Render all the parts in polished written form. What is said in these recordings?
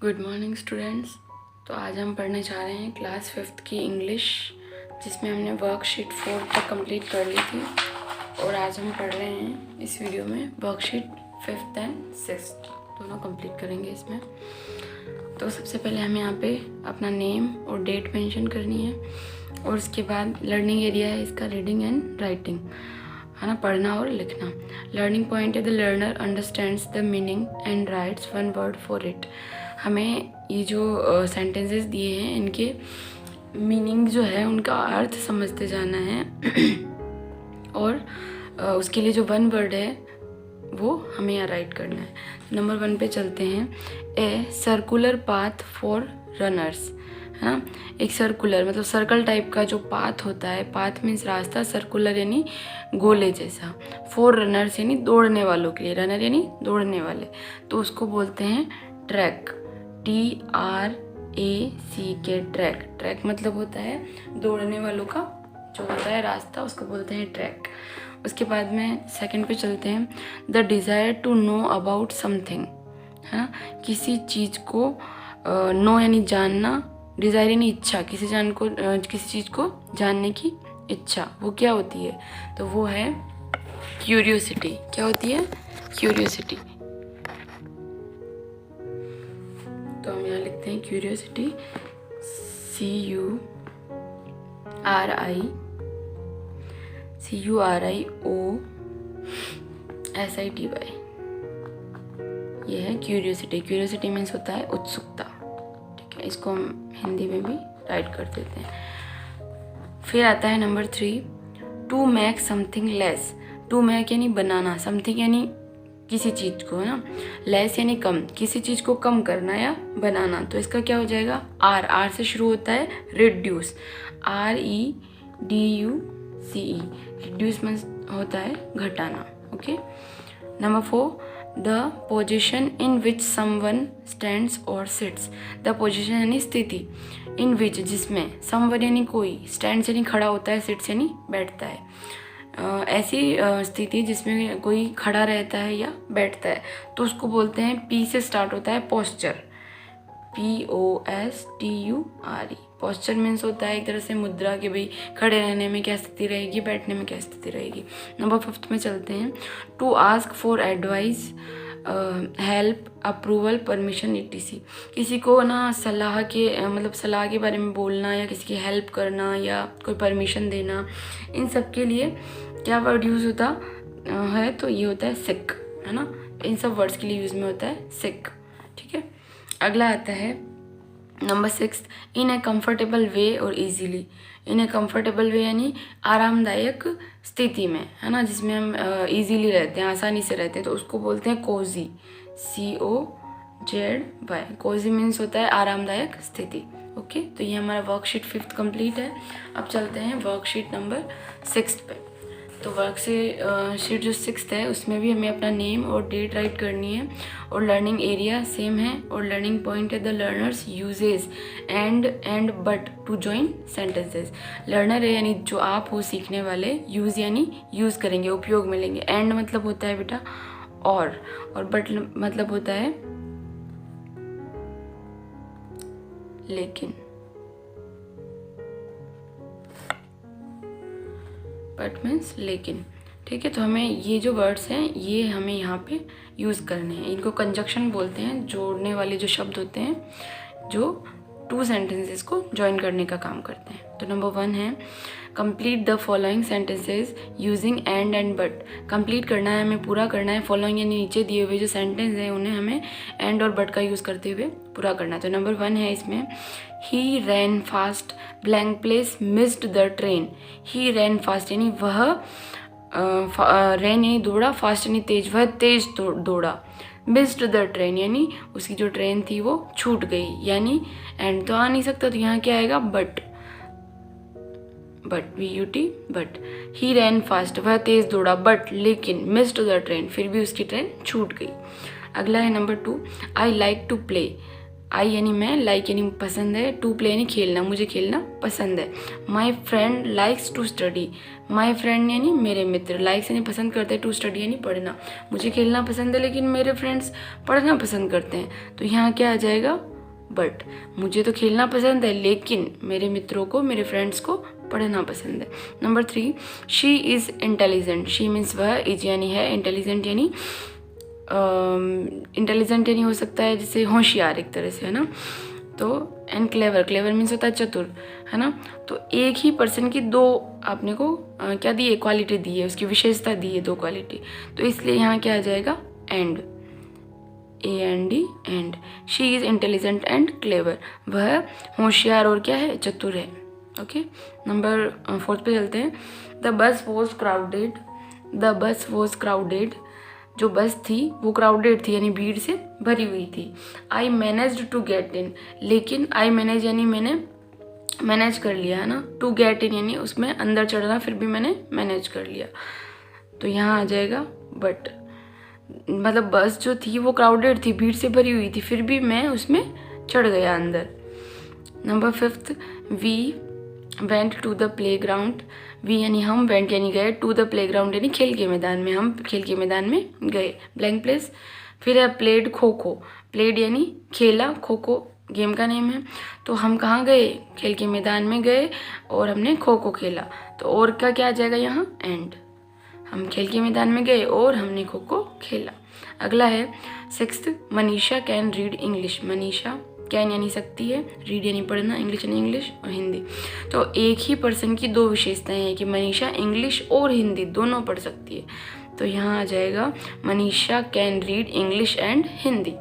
Good morning students. तो आज हम पढ़ने जा रहे हैं क्लास 5th की इंग्लिश, जिसमें हमने वर्कशीट 4 तक कंप्लीट कर ली थी और आज हम पढ़ रहे हैं इस वीडियो में वर्कशीट 5th एंड 6th दोनों कंप्लीट करेंगे इसमें। तो सबसे पहले हमें यहाँ पे अपना नेम और डेट मेंशन करनी है और उसके बाद लर्निंग एरिया है इसका रीडिंग एंड राइटिंग, है ना, पढ़ना और लिखना। लर्निंग पॉइंट है the learner understands the meaning and rights one word for it. हमें ये जो सेंटेंसेस दिए हैं इनके मीनिंग जो है उनका अर्थ समझते जाना है और उसके लिए जो वन वर्ड है वो हमें यहाँ राइट करना है। नंबर 1 पे चलते हैं। A circular path for runners, है ना। एक सर्कुलर मतलब सर्कल टाइप का जो पाथ होता है, पाथ मीन्स रास्ता, सर्कुलर यानी गोले जैसा, फॉर रनर्स यानी दौड़ने वालों के लिए, रनर यानी दौड़ने वाले, तो उसको बोलते हैं ट्रैक, TRAC, ट्रैक। ट्रैक मतलब होता है दौड़ने वालों का जो होता है रास्ता, उसको बोलते हैं ट्रैक। उसके बाद में सेकंड पे चलते हैं। The desire to know about something, है ना, किसी चीज़ को नो यानी जानना, डिज़ायर यानी इच्छा, किसी चीज़ को जानने की इच्छा, वो क्या होती है? तो वो है क्यूरियोसिटी। क्या होती है? क्यूरियोसिटी। तो हम यहाँ लिखते हैं क्यूरियोसिटी, CURIOSITY, ये है क्यूरियोसिटी। क्यूरियोसिटी मीन्स होता है उत्सुकता, ठीक है। इसको हम हिंदी में भी राइट कर देते हैं। फिर आता है number 3, to make something less. To make यानी बनाना, समथिंग यानी किसी चीज़ को, है ना, लेस यानी कम, किसी चीज़ को कम करना या बनाना। तो इसका क्या हो जाएगा? आर से शुरू होता है रिड्यूस, REDUCE, रिड्यूस मीन्स होता है घटाना, okay. Number 4, the position in which someone stands और सिट्स। द पोजिशन यानी स्थिति, इन विच जिसमें, समवन यानी कोई, स्टैंड्स यानी खड़ा होता है, सिट्स यानी बैठता है, ऐसी स्थिति जिसमें कोई खड़ा रहता है या बैठता है, तो उसको बोलते हैं, P से स्टार्ट होता है पोस्चर, POSTURE। पोस्चर मीन्स होता है एक तरह से मुद्रा, कि भाई खड़े रहने में क्या स्थिति रहेगी, बैठने में क्या स्थिति रहेगी। नंबर 5 में चलते हैं। To ask for advice, help, approval, permission, ETC। किसी को ना सलाह के बारे में बोलना या किसी की हेल्प करना या कोई परमिशन देना, इन सब के लिए क्या वर्ड यूज़ होता है? तो ये होता है सिक, है ना। इन सब वर्ड्स के लिए यूज़ में होता है सिक, ठीक है। अगला आता है नंबर 6, इन ए कंफर्टेबल वे और ईजीली। इन ए कंफर्टेबल वे यानी आरामदायक स्थिति में, है ना, जिसमें हम ईजीली रहते हैं, आसानी से रहते हैं, तो उसको बोलते हैं कोजी, COZY। कोजी मीन्स होता है आरामदायक स्थिति, ओके। तो ये हमारा वर्कशीट 5th कंप्लीट है। अब चलते हैं वर्कशीट नंबर 6 पे। तो वर्कशीट जो 6th है उसमें भी हमें अपना नेम और डेट राइट करनी है और लर्निंग एरिया सेम है और लर्निंग पॉइंट है the learners uses and but to join sentences. Learner है यानी जो आप हो सीखने वाले, यूज़ यानी यूज़ करेंगे, उपयोग में लेंगे, एंड मतलब होता है बेटा और बट मतलब होता है लेकिन, बट मीन्स लेकिन, ठीक है। तो हमें ये जो वर्ड्स हैं ये हमें यहाँ पे यूज़ करने हैं। इनको कंजक्शन बोलते हैं, जोड़ने वाले जो शब्द होते हैं जो 2 सेंटेंसेस को ज्वाइन करने का काम करते हैं। तो नंबर 1 है complete the following sentences using and but. Complete करना है, हमें पूरा करना है। फॉलोइंग यानी नीचे दिए हुए जो सेंटेंस हैं उन्हें हमें एंड और बट का यूज़ करते हुए पूरा करना है। तो नंबर 1 है इसमें, he ran fast blank place missed the train. He ran fast यानी वह, रैन यानी दौड़ा, फास्ट यानी तेज, वह तेज दौड़ा, मिस्ड द ट्रेन यानी उसकी जो ट्रेन थी वो छूट गई, यानी एंड तो आ नहीं सकता, तो यहाँ क्या आएगा? But VUT, but. He ran fast, वह तेज दौड़ा, बट लेकिन, मिस्ड द ट्रेन, फिर भी उसकी ट्रेन छूट गई। अगला है number 2, I like to play. I यानी मैं, लाइक यानी पसंद है, टू प्ले यानी खेलना, मुझे खेलना पसंद है। My friend likes to study, my friend यानी मेरे मित्र, लाइक्स यानी पसंद करते हैं, टू स्टडी यानी पढ़ना। मुझे खेलना पसंद है लेकिन मेरे फ्रेंड्स पढ़ना पसंद करते हैं, तो यहाँ क्या आ जाएगा बट। मुझे तो खेलना पसंद है लेकिन मेरे मित्रों को, मेरे फ्रेंड्स को पढ़ना पसंद है। Number 3, she is intelligent. She means वह, इज यानी है, इंटेलिजेंट यानी इंटेलिजेंट यानी हो सकता है जैसे होशियार एक तरह से, है ना। तो एंड क्लेवर, क्लेवर मीन्स होता है चतुर, है ना। तो एक ही पर्सन की दो आपने को क्या दी है, क्वालिटी दी है, उसकी विशेषता दी है, दो क्वालिटी, तो इसलिए यहाँ क्या आ जाएगा and, AND and. She is intelligent and clever, वह होशियार और क्या है, चतुर है। ओके, नंबर 4 पे चलते हैं। The bus was crowded, the bus was crowded, जो बस थी वो क्राउडेड थी यानी भीड़ से भरी हुई थी। I managed to get in, लेकिन आई मैनेज यानी मैंने मैनेज कर लिया, है ना। टू गेट इन यानी उसमें अंदर चढ़ना, फिर भी मैंने मैनेज कर लिया, तो यहाँ आ जाएगा बट। मतलब बस जो थी वो क्राउडेड थी, भीड़ से भरी हुई थी, फिर भी मैं उसमें चढ़ गया अंदर। Number 5, we went to the play ground, we यानी हम, वेंट यानी गए, टू द प्ले ग्राउंड यानी खेल के मैदान में, हम खेल के मैदान में गए, ब्लैंक प्लेस। फिर है प्लेड, खो खो, प्लेड यानी खेला, खो खो गेम का नेम है, तो हम कहाँ गए, खेल के मैदान में गए और हमने खो खो खेला, तो और का क्या आ जाएगा यहाँ एंड। हम खेल के मैदान में गए और हमने खो खो खेला। अगला है 6, Manisha can read English. Manisha can यानी सकती है, रीड यानी पढ़ना, इंग्लिश यानी इंग्लिश और हिंदी। तो एक ही पर्सन की दो विशेषताएं हैं कि मनीषा इंग्लिश और हिंदी दोनों पढ़ सकती है, तो यहाँ आ जाएगा Manisha can read English and Hindi.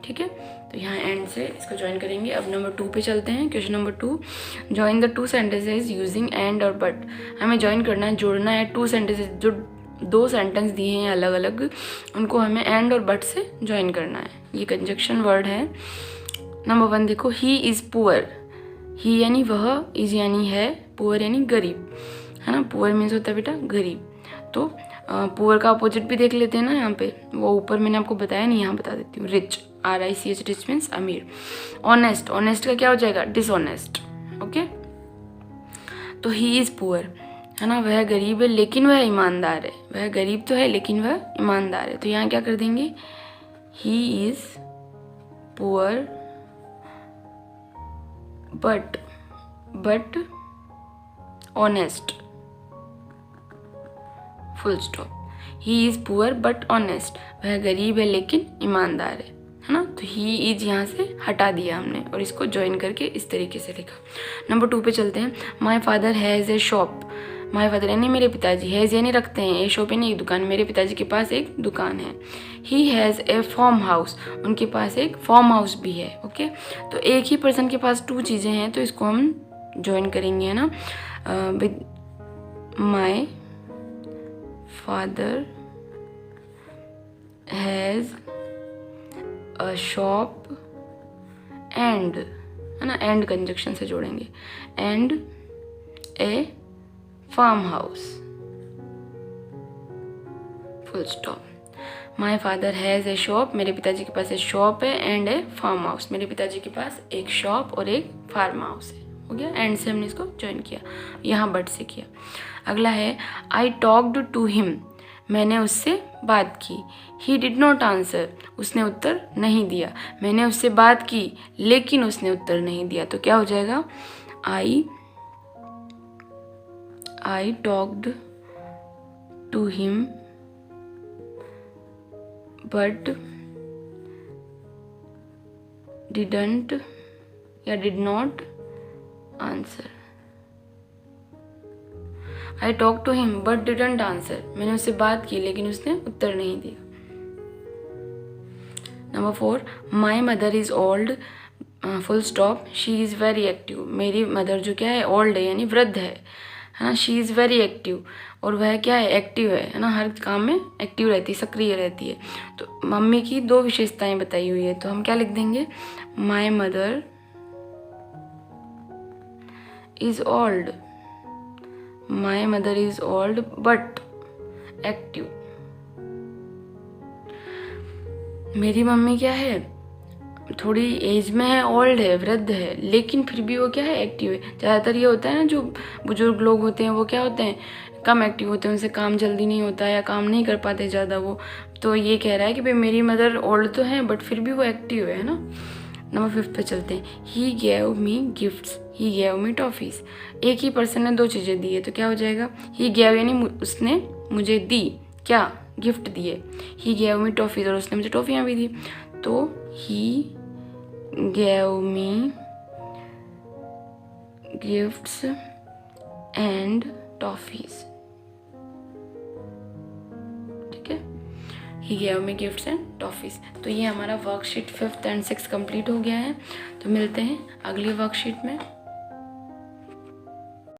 ठीक है, तो यहाँ एंड से इसको ज्वाइन करेंगे। अब नंबर 2 पे चलते हैं। Question number 2, join the 2 sentences using and और बट। हमें ज्वाइन करना है, जोड़ना है 2 सेंटेंसेज, जो 2 सेंटेंस दिए हैं अलग अलग, उनको हमें एंड और बट से ज्वाइन करना है। ये कंजक्शन वर्ड है। नंबर 1 देखो, ही इज़ पुअर, ही यानी वह, इज यानी है, पुअर यानी गरीब, है ना। पुअर मीन्स होता है बेटा गरीब, तो पुअर का अपोजिट भी देख लेते हैं ना यहाँ पे, वो ऊपर मैंने आपको बताया नहीं, यहाँ बता देती हूँ। रिच, RICH, रिच मीन्स अमीर। ऑनेस्ट, ऑनेस्ट का क्या हो जाएगा, डिसऑनेस्ट। ओके, तो ही इज़ पुअर, है ना, वह गरीब है लेकिन वह ईमानदार है, वह गरीब तो है लेकिन वह ईमानदार है, तो यहाँ क्या कर देंगे, he is poor but honest, full stop. He is poor but honest, वह गरीब है लेकिन ईमानदार है ना। तो ही इज यहाँ से हटा दिया हमने और इसको ज्वाइन करके इस तरीके से लिखा। नंबर 2 पे चलते हैं। माई father has a shop, my father यानी मेरे पिताजी, हैज़ यानी रखते हैं, ए शॉप यानी एक दुकान, मेरे पिताजी के पास एक दुकान है। He has a farm house, उनके पास एक फार्म हाउस भी है। ओके, तो एक ही पर्सन के पास 2 चीज़ें हैं, तो इसको हम ज्वाइन करेंगे, है ना, with my father has a shop and, है ना, एंड कंजक्शन से जोड़ेंगे, and a farm house, full stop. My father has a shop, मेरे पिताजी के पास एक शॉप है, एंड ए फार्म हाउस, मेरे पिताजी के पास एक शॉप और एक फार्म हाउस है। हो गया, एंड से हमने इसको ज्वाइन किया, यहाँ बट से किया। अगला है आई टॉक्ड टू हिम, मैंने उससे बात की। ही डिड नॉट आंसर, उसने उत्तर नहीं दिया। मैंने उससे बात की लेकिन उसने उत्तर नहीं दिया, तो क्या हो जाएगा, I talked to him but didn't या did not answer. I talk to him but didn't answer, मैंने उससे बात की लेकिन उसने उत्तर नहीं दिया। Number 4, my mother is old, full stop, she is very active, मेरी मदर जो क्या है, ओल्ड है यानी वृद्ध है ना। शी इज़ वेरी एक्टिव, और वह क्या है, एक्टिव है ना, हर काम में एक्टिव रहती है, सक्रिय रहती है। तो मम्मी की 2 विशेषताएं बताई हुई है, तो हम क्या लिख देंगे, माई mother is old, my mother is old but active. मेरी मम्मी क्या है, थोड़ी एज में है, ओल्ड है, वृद्ध है, लेकिन फिर भी वो क्या है, एक्टिव है। ज़्यादातर ये होता है ना, जो बुजुर्ग लोग होते हैं वो क्या होते हैं, कम एक्टिव होते हैं, उनसे काम जल्दी नहीं होता या काम नहीं कर पाते ज़्यादा वो। तो ये कह रहा है कि भाई मेरी मदर ओल्ड तो है बट फिर भी वो एक्टिव है ना। नंबर 5 पे चलते हैं। He gave me gifts, he gave me toffees. एक ही पर्सन ने 2 चीज़ें दी है तो क्या हो जाएगा? ही गेव यानी उसने मुझे दी, क्या? गिफ्ट दिए। ही गेव मी टॉफ़ीज़ और उसने मुझे टॉफ़ियाँ भी दी। तो he gave me gifts and toffees, ठीक है। He gave me gifts and toffees. तो ये हमारा worksheet 5th and 6th complete हो गया है। तो मिलते हैं अगली वर्कशीट में।